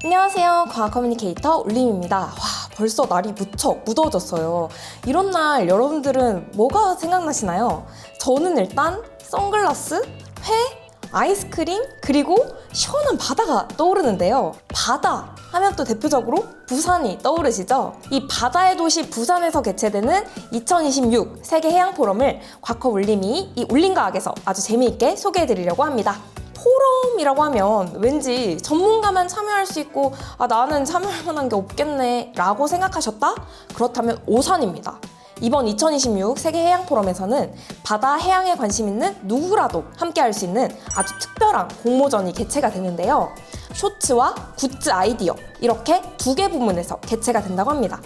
안녕하세요. 과학 커뮤니케이터 울림입니다. 와, 벌써 날이 무척 무더워졌어요. 이런 날 여러분들은 뭐가 생각나시나요? 저는 일단 선글라스, 회, 아이스크림, 그리고 시원한 바다가 떠오르는데요. 바다 하면 또 대표적으로 부산이 떠오르시죠? 이 바다의 도시 부산에서 개최되는 2026 세계해양포럼을 과커 울림이 이 울림과학에서 아주 재미있게 소개해드리려고 합니다. 포럼이라고 하면 왠지 전문가만 참여할 수 있고 나는 참여할 만한 게 없겠네 라고 생각하셨다? 그렇다면 오산입니다. 이번 2026 세계해양포럼에서는 바다 해양에 관심 있는 누구라도 함께 할 수 있는 아주 특별한 공모전이 개최가 되는데요. 쇼츠와 굿즈 아이디어 이렇게 두 개 부문에서 개최가 된다고 합니다.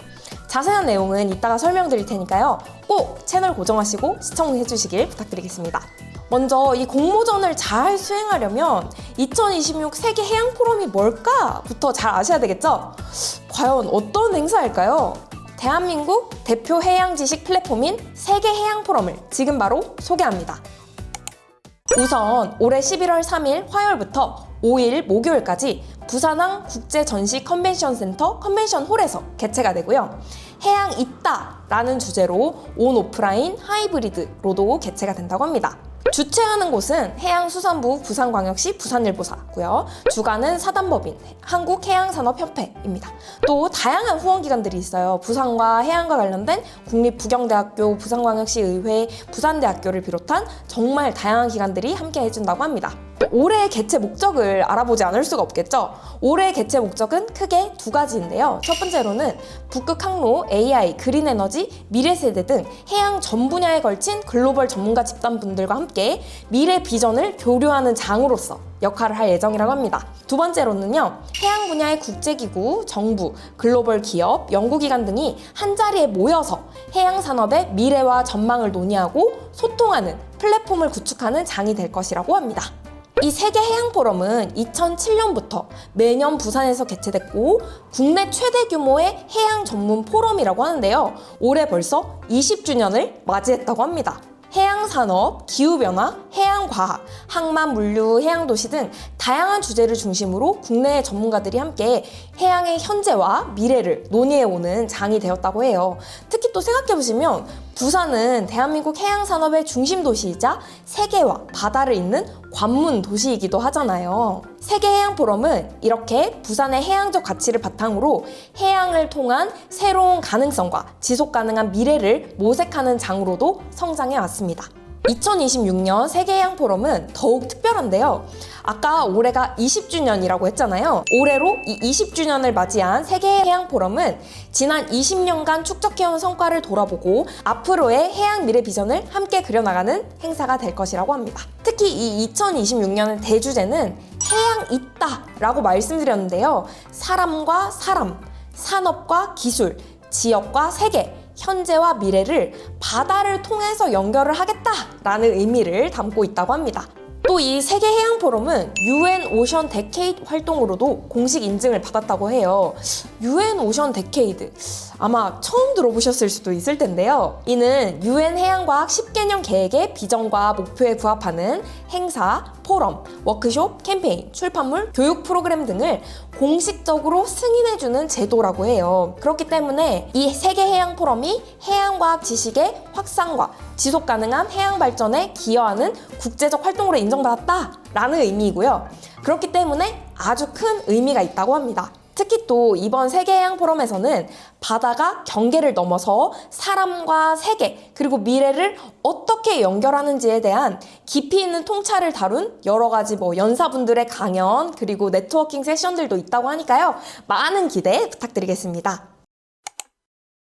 자세한 내용은 이따가 설명드릴 테니까요. 꼭 채널 고정하시고 시청해 주시길 부탁드리겠습니다. 먼저 이 공모전을 잘 수행하려면 2026 세계해양포럼이 뭘까부터 잘 아셔야 되겠죠? 과연 어떤 행사일까요? 대한민국 대표 해양 지식 플랫폼인 세계해양포럼을 지금 바로 소개합니다. 우선 올해 11월 3일 화요일부터 5일 목요일까지 부산항 국제전시 컨벤션센터 컨벤션홀에서 개최가 되고요. 해양 있다라는 주제로 온 오프라인 하이브리드로도 개최가 된다고 합니다. 주최하는 곳은 해양수산부 부산광역시 부산일보사고요. 주관은 사단법인 한국해양산업협회입니다. 또 다양한 후원기관들이 있어요. 부산과 해양과 관련된 국립부경대학교, 부산광역시의회, 부산대학교를 비롯한 정말 다양한 기관들이 함께 해준다고 합니다. 올해 개최 목적을 알아보지 않을 수가 없겠죠. 올해 개최 목적은 크게 두 가지인데요. 첫 번째로는 북극 항로, AI, 그린에너지, 미래세대 등 해양 전 분야에 걸친 글로벌 전문가 집단분들과 함께 미래 비전을 교류하는 장으로서 역할을 할 예정이라고 합니다. 두 번째로는요, 해양 분야의 국제기구, 정부, 글로벌 기업, 연구기관 등이 한자리에 모여서 해양 산업의 미래와 전망을 논의하고 소통하는 플랫폼을 구축하는 장이 될 것이라고 합니다. 이 세계해양포럼은 2007년부터 매년 부산에서 개최됐고 국내 최대 규모의 해양 전문 포럼이라고 하는데요. 올해 벌써 20주년을 맞이했다고 합니다. 해양산업, 기후변화, 해양과학, 항만, 물류, 해양도시 등 다양한 주제를 중심으로 국내의 전문가들이 함께 해양의 현재와 미래를 논의해오는 장이 되었다고 해요. 특히 또 생각해보시면 부산은 대한민국 해양산업의 중심 도시이자 세계와 바다를 잇는 관문 도시이기도 하잖아요. 세계해양포럼은 이렇게 부산의 해양적 가치를 바탕으로 해양을 통한 새로운 가능성과 지속가능한 미래를 모색하는 장으로도 성장해 왔습니다. 2026년 세계해양포럼은 더욱 특별한데요. 아까 올해가 20주년이라고 했잖아요. 올해로 이 20주년을 맞이한 세계해양포럼은 지난 20년간 축적해온 성과를 돌아보고 앞으로의 해양 미래 비전을 함께 그려나가는 행사가 될 것이라고 합니다. 특히 이 2026년의 대주제는 해양 있다라고 말씀드렸는데요. 사람과 사람, 산업과 기술, 지역과 세계, 현재와 미래를 바다를 통해서 연결을 하겠다라는 의미를 담고 있다고 합니다. 또 이 세계해양포럼은 UN 오션 데케이드 활동으로도 공식 인증을 받았다고 해요. UN 오션 데케이드 아마 처음 들어보셨을 수도 있을 텐데요. 이는 UN 해양과학 10개년 계획의 비전과 목표에 부합하는 행사, 포럼, 워크숍, 캠페인, 출판물, 교육 프로그램 등을 공식적으로 승인해주는 제도라고 해요. 그렇기 때문에 이 세계해양포럼이 해양과학 지식의 확산과 지속가능한 해양 발전에 기여하는 국제적 활동으로 인정받았다라는 의미이고요. 그렇기 때문에 아주 큰 의미가 있다고 합니다. 특히 또 이번 세계해양포럼에서는 바다가 경계를 넘어서 사람과 세계 그리고 미래를 어떻게 연결하는지에 대한 깊이 있는 통찰을 다룬 여러 가지 연사분들의 강연 그리고 네트워킹 세션들도 있다고 하니까요. 많은 기대 부탁드리겠습니다.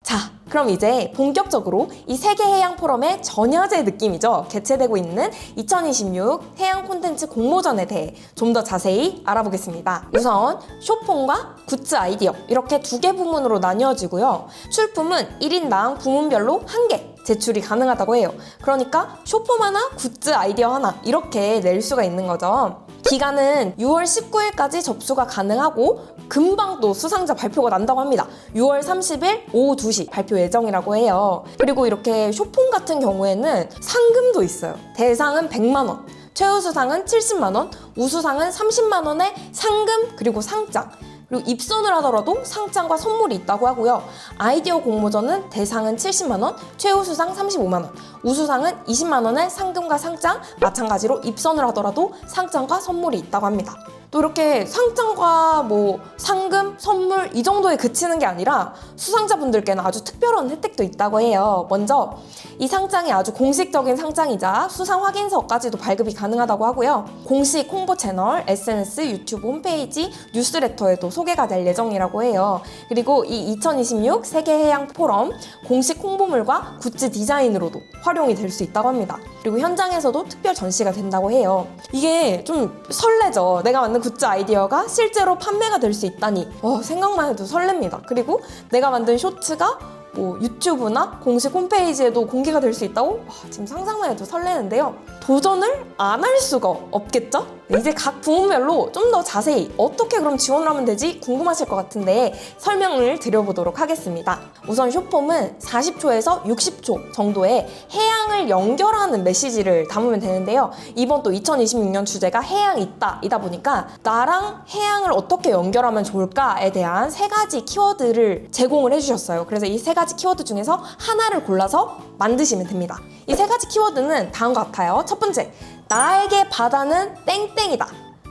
자, 그럼 이제 본격적으로 이 세계해양포럼의 전야제 느낌이죠. 개최되고 있는 2026 해양 콘텐츠 공모전에 대해 좀 더 자세히 알아보겠습니다. 우선 쇼폼과 굿즈 아이디어 이렇게 두 개 부문으로 나뉘어지고요. 출품은 1인당 부문별로 1개 제출이 가능하다고 해요. 그러니까 쇼폼 하나, 굿즈 아이디어 하나 이렇게 낼 수가 있는 거죠. 기간은 6월 19일까지 접수가 가능하고 금방 또 수상자 발표가 난다고 합니다. 6월 30일 오후 2시 발표 예정이라고 해요. 그리고 이렇게 쇼폼 같은 경우에는 상금도 있어요. 대상은 100만 원, 최우수상은 70만 원, 우수상은 30만 원의 상금 그리고 상장, 그리고 입선을 하더라도 상장과 선물이 있다고 하고요. 아이디어 공모전은 대상은 70만 원, 최우수상 35만 원, 우수상은 20만 원의 상금과 상장, 마찬가지로 입선을 하더라도 상장과 선물이 있다고 합니다. 또 이렇게 상장과 뭐 상금, 선물 이 정도에 그치는 게 아니라 수상자분들께는 아주 특별한 혜택도 있다고 해요. 먼저 이 상장이 아주 공식적인 상장이자 수상 확인서까지도 발급이 가능하다고 하고요. 공식 홍보 채널, SNS, 유튜브 홈페이지, 뉴스레터에도 소개가 될 예정이라고 해요. 그리고 이 2026 세계해양 포럼 공식 홍보물과 굿즈 디자인으로도 활용이 될 수 있다고 합니다. 그리고 현장에서도 특별 전시가 된다고 해요. 이게 좀 설레죠. 내가 만든 굿즈 아이디어가 실제로 판매가 될 수 있다니 생각만 해도 설렙니다. 그리고 내가 만든 쇼츠가 뭐 유튜브나 공식 홈페이지에도 공개가 될 수 있다고? 지금 상상만 해도 설레는데요. 도전을 안 할 수가 없겠죠? 이제 각 부문별로 좀 더 자세히 어떻게 그럼 지원을 하면 되지 궁금하실 것 같은데 설명을 드려보도록 하겠습니다. 우선 쇼폼은 40초에서 60초 정도의 해양을 연결하는 메시지를 담으면 되는데요. 이번 또 2026년 주제가 해양이 있다 보니까 나랑 해양을 어떻게 연결하면 좋을까에 대한 3가지 키워드를 제공을 해주셨어요. 그래서 이 3가지 키워드 중에서 하나를 골라서 만드시면 됩니다. 이 3가지 키워드는 다음과 같아요. 첫 번째, 나에게 바다는 땡땡이다.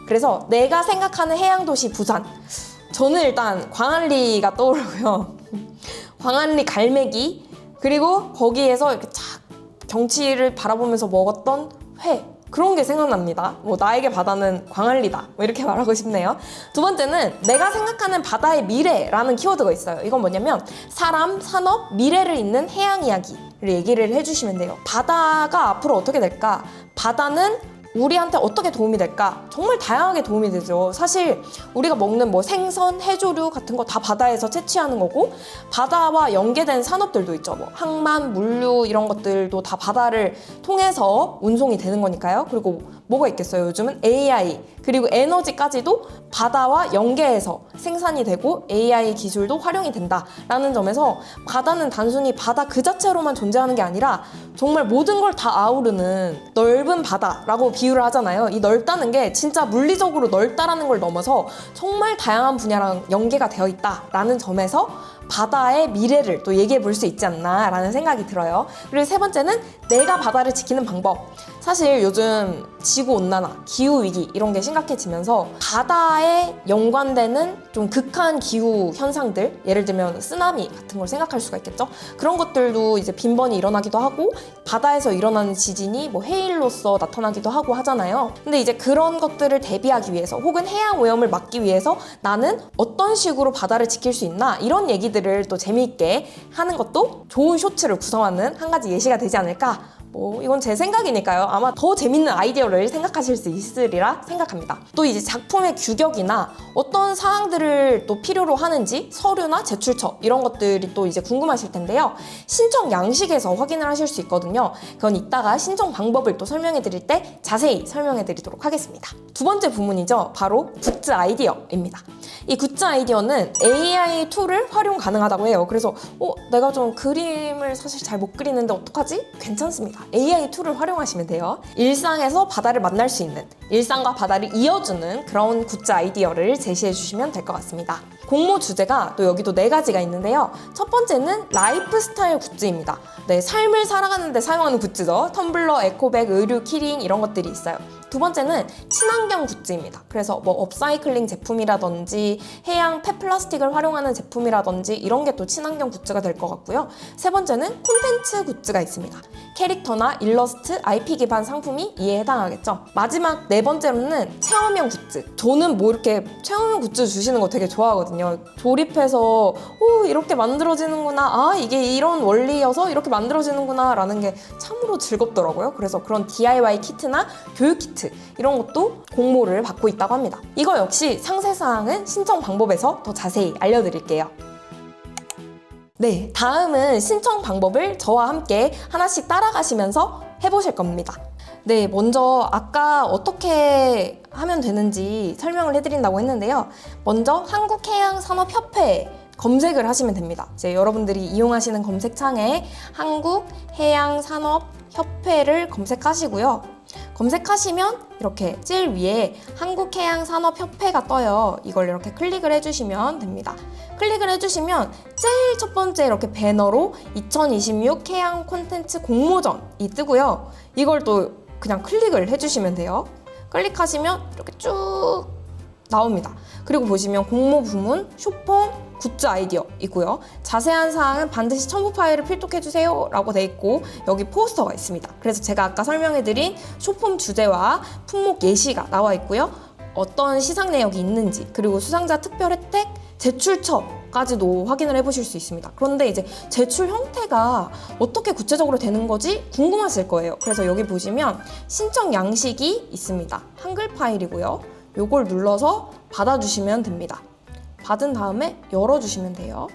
그래서 내가 생각하는 해양도시 부산. 저는 일단 광안리가 떠오르고요. 광안리 갈매기, 그리고 거기에서 이렇게 착 경치를 바라보면서 먹었던 회, 그런 게 생각납니다. 뭐 나에게 바다는 광안리다, 뭐 이렇게 말하고 싶네요. 두 번째는 내가 생각하는 바다의 미래라는 키워드가 있어요. 이건 뭐냐면 사람, 산업, 미래를 잇는 해양 이야기를 얘기를 해주시면 돼요. 바다가 앞으로 어떻게 될까? 바다는 우리한테 어떻게 도움이 될까? 정말 다양하게 도움이 되죠. 사실 우리가 먹는 뭐 생선, 해조류 같은 거 다 바다에서 채취하는 거고, 바다와 연계된 산업들도 있죠. 뭐 항만, 물류 이런 것들도 다 바다를 통해서 운송이 되는 거니까요. 그리고 뭐가 있겠어요? 요즘은 AI, 그리고 에너지까지도 바다와 연계해서 생산이 되고 AI 기술도 활용이 된다라는 점에서 바다는 단순히 바다 그 자체로만 존재하는 게 아니라 정말 모든 걸 다 아우르는 넓은 바다라고 비유를 하잖아요. 이 넓다는 게 진짜 물리적으로 넓다라는 걸 넘어서 정말 다양한 분야랑 연계가 되어 있다라는 점에서 바다의 미래를 또 얘기해 볼 수 있지 않나 라는 생각이 들어요. 그리고 세 번째는 내가 바다를 지키는 방법. 사실 요즘 지구온난화, 기후위기 이런 게 심각해지면서 바다에 연관되는 좀 극한 기후 현상들, 예를 들면 쓰나미 같은 걸 생각할 수가 있겠죠. 그런 것들도 이제 빈번히 일어나기도 하고, 바다에서 일어나는 지진이 뭐 해일로서 나타나기도 하고 하잖아요. 근데 이제 그런 것들을 대비하기 위해서 혹은 해양 오염을 막기 위해서 나는 어떤 식으로 바다를 지킬 수 있나, 이런 얘기들을 또 재미있게 하는 것도 좋은 쇼츠를 구성하는 한 가지 예시가 되지 않을까. 이건 제 생각이니까요. 아마 더 재밌는 아이디어를 생각하실 수 있으리라 생각합니다. 또 이제 작품의 규격이나 어떤 사항들을 또 필요로 하는지, 서류나 제출처 이런 것들이 또 이제 궁금하실 텐데요. 신청 양식에서 확인을 하실 수 있거든요. 그건 이따가 신청 방법을 또 설명해 드릴 때 자세히 설명해 드리도록 하겠습니다. 두 번째 부문이죠. 바로 굿즈 아이디어입니다. 이 굿즈 아이디어는 AI 툴을 활용 가능하다고 해요. 그래서 내가 좀 그림을 사실 잘 못 그리는데 어떡하지? 괜찮습니다. AI 툴을 활용하시면 돼요. 일상에서 바다를 만날 수 있는, 일상과 바다를 이어주는 그런 굿즈 아이디어를 제시해 주시면 될 것 같습니다. 공모 주제가 또 여기도 4가지가 있는데요. 첫 번째는 라이프 스타일 굿즈입니다. 네, 삶을 살아가는데 사용하는 굿즈죠. 텀블러, 에코백, 의류, 키링 이런 것들이 있어요. 두 번째는 친환경 굿즈입니다. 그래서 뭐 업사이클링 제품이라든지 해양 폐플라스틱을 활용하는 제품이라든지 이런 게 또 친환경 굿즈가 될 것 같고요. 세 번째는 콘텐츠 굿즈가 있습니다. 캐릭터나 일러스트, IP 기반 상품이 이에 해당하겠죠. 마지막 4번째로는 체험형 굿즈. 저는 뭐 이렇게 체험형 굿즈 주시는 거 되게 좋아하거든요. 조립해서 이렇게 만들어지는구나, 이게 이런 원리여서 이렇게 만들어지는구나 라는 게 참으로 즐겁더라고요. 그래서 그런 DIY 키트나 교육 키트 이런 것도 공모를 받고 있다고 합니다. 이거 역시 상세사항은 신청 방법에서 더 자세히 알려드릴게요. 네, 다음은 신청 방법을 저와 함께 하나씩 따라가시면서 해보실 겁니다. 네, 먼저 아까 어떻게 하면 되는지 설명을 해드린다고 했는데요. 먼저 한국해양산업협회 검색을 하시면 됩니다. 이제 여러분들이 이용하시는 검색창에 한국해양산업협회를 검색하시고요. 검색하시면 이렇게 제일 위에 한국해양산업협회가 떠요. 이걸 이렇게 클릭을 해주시면 됩니다. 클릭을 해주시면 제일 첫 번째 이렇게 배너로 2026 해양 콘텐츠 공모전이 뜨고요. 이걸 또 그냥 클릭을 해주시면 돼요. 클릭하시면 이렇게 쭉 나옵니다. 그리고 보시면 공모 부문, 쇼폼, 굿즈 아이디어 있고요. 자세한 사항은 반드시 첨부 파일을 필독해주세요 라고 돼 있고 여기 포스터가 있습니다. 그래서 제가 아까 설명해드린 쇼폼 주제와 품목 예시가 나와 있고요. 어떤 시상 내역이 있는지 그리고 수상자 특별 혜택, 제출처까지도 확인을 해보실 수 있습니다. 그런데 이제 제출 형태가 어떻게 구체적으로 되는 거지 궁금하실 거예요. 그래서 여기 보시면 신청 양식이 있습니다. 한글 파일이고요. 요걸 눌러서 받아주시면 됩니다. 받은 다음에 열어주시면 돼요.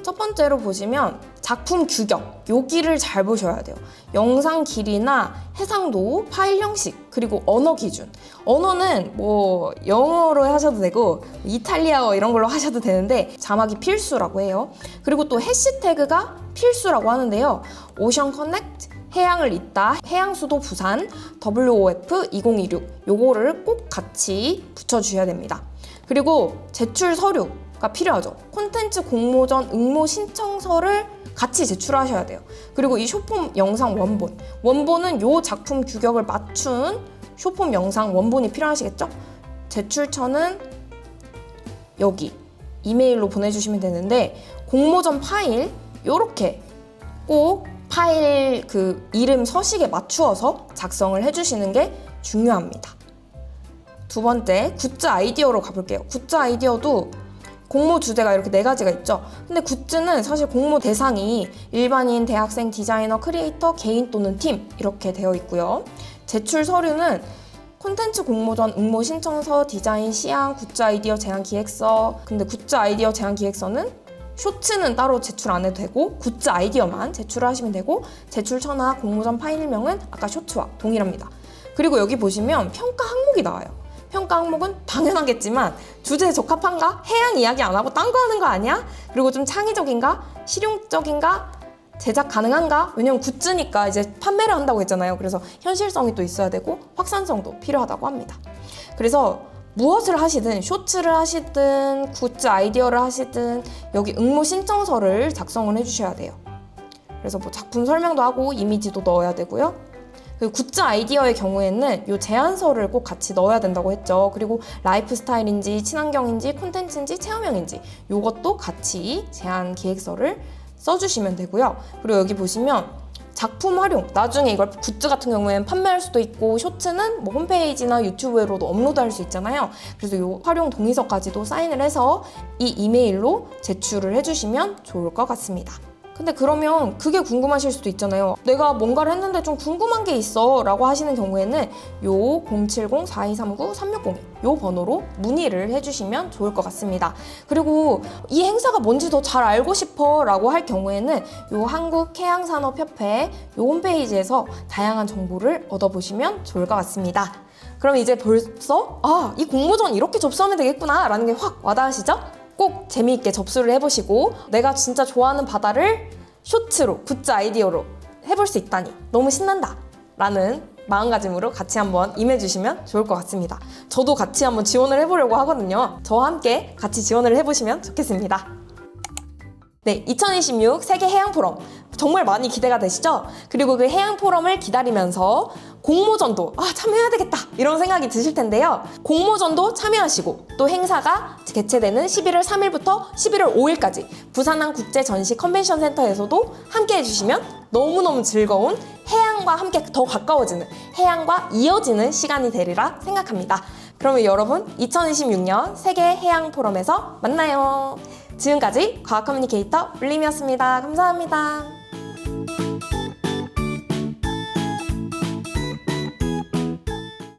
첫 번째로 보시면 작품 규격, 여기를 잘 보셔야 돼요. 영상 길이나 해상도, 파일 형식, 그리고 언어 기준. 언어는 뭐 영어로 하셔도 되고 이탈리아어 이런 걸로 하셔도 되는데 자막이 필수라고 해요. 그리고 또 해시태그가 필수라고 하는데요. 오션 커넥트, 해양을 잇다, 해양수도 부산, WOF 2026 요거를 꼭 같이 붙여주셔야 됩니다. 그리고 제출 서류가 필요하죠. 콘텐츠 공모전 응모 신청서를 같이 제출하셔야 돼요. 그리고 이 쇼폼 영상 원본은 요 작품 규격을 맞춘 쇼폼 영상 원본이 필요하시겠죠? 제출처는 여기 이메일로 보내주시면 되는데 공모전 파일 요렇게 꼭 파일 그 이름 서식에 맞추어서 작성을 해주시는 게 중요합니다. 두 번째, 굿즈 아이디어로 가볼게요. 굿즈 아이디어도 공모 주제가 이렇게 4가지가 있죠. 근데 굿즈는 사실 공모 대상이 일반인, 대학생, 디자이너, 크리에이터, 개인 또는 팀 이렇게 되어 있고요. 제출 서류는 콘텐츠 공모전 응모 신청서, 디자인 시향, 굿즈 아이디어 제안 기획서. 근데 굿즈 아이디어 제안 기획서는 쇼츠는 따로 제출 안 해도 되고 굿즈 아이디어만 제출을 하시면 되고 제출처나 공모전 파일명은 아까 쇼츠와 동일합니다. 그리고 여기 보시면 평가 항목이 나와요. 평가 항목은 당연하겠지만 주제에 적합한가? 해양 이야기 안 하고 딴 거 하는 거 아니야? 그리고 좀 창의적인가? 실용적인가? 제작 가능한가? 왜냐면 굿즈니까 이제 판매를 한다고 했잖아요. 그래서 현실성이 또 있어야 되고 확산성도 필요하다고 합니다. 그래서 무엇을 하시든 쇼츠를 하시든 굿즈 아이디어를 하시든 여기 응모 신청서를 작성을 해주셔야 돼요. 그래서 뭐 작품 설명도 하고 이미지도 넣어야 되고요. 그 굿즈 아이디어의 경우에는 이 제안서를 꼭 같이 넣어야 된다고 했죠. 그리고 라이프 스타일인지 친환경인지 콘텐츠인지 체험형인지 이것도 같이 제안 기획서를 써주시면 되고요. 그리고 여기 보시면 작품 활용, 나중에 이걸 굿즈 같은 경우에는 판매할 수도 있고 쇼츠는 뭐 홈페이지나 유튜브로도 업로드할 수 있잖아요. 그래서 이 활용 동의서까지도 사인을 해서 이 이메일로 제출을 해주시면 좋을 것 같습니다. 근데 그러면 그게 궁금하실 수도 있잖아요. 내가 뭔가를 했는데 좀 궁금한 게 있어 라고 하시는 경우에는 요 070-4239-3602 요 번호로 문의를 해주시면 좋을 것 같습니다. 그리고 이 행사가 뭔지 더 잘 알고 싶어 라고 할 경우에는 요 한국해양산업협회 요 홈페이지에서 다양한 정보를 얻어보시면 좋을 것 같습니다. 그럼 이제 벌써 이 공모전 이렇게 접수하면 되겠구나 라는 게 확 와닿으시죠? 꼭 재미있게 접수를 해보시고 내가 진짜 좋아하는 바다를 쇼츠로, 굿즈 아이디어로 해볼 수 있다니 너무 신난다 라는 마음가짐으로 같이 한번 임해주시면 좋을 것 같습니다. 저도 같이 한번 지원을 해보려고 하거든요. 저와 함께 같이 지원을 해보시면 좋겠습니다. 네, 2026 세계 해양 포럼 정말 많이 기대가 되시죠? 그리고 그 해양 포럼을 기다리면서 공모전도 참여해야 되겠다 이런 생각이 드실 텐데요. 공모전도 참여하시고 또 행사가 개최되는 11월 3일부터 11월 5일까지 부산항 국제 전시 컨벤션 센터에서도 함께 해주시면 너무너무 즐거운 해양과 함께 더 가까워지는 해양과 이어지는 시간이 되리라 생각합니다. 그러면 여러분 2026년 세계 해양 포럼에서 만나요. 지금까지 과학 커뮤니케이터 울림이었습니다. 감사합니다.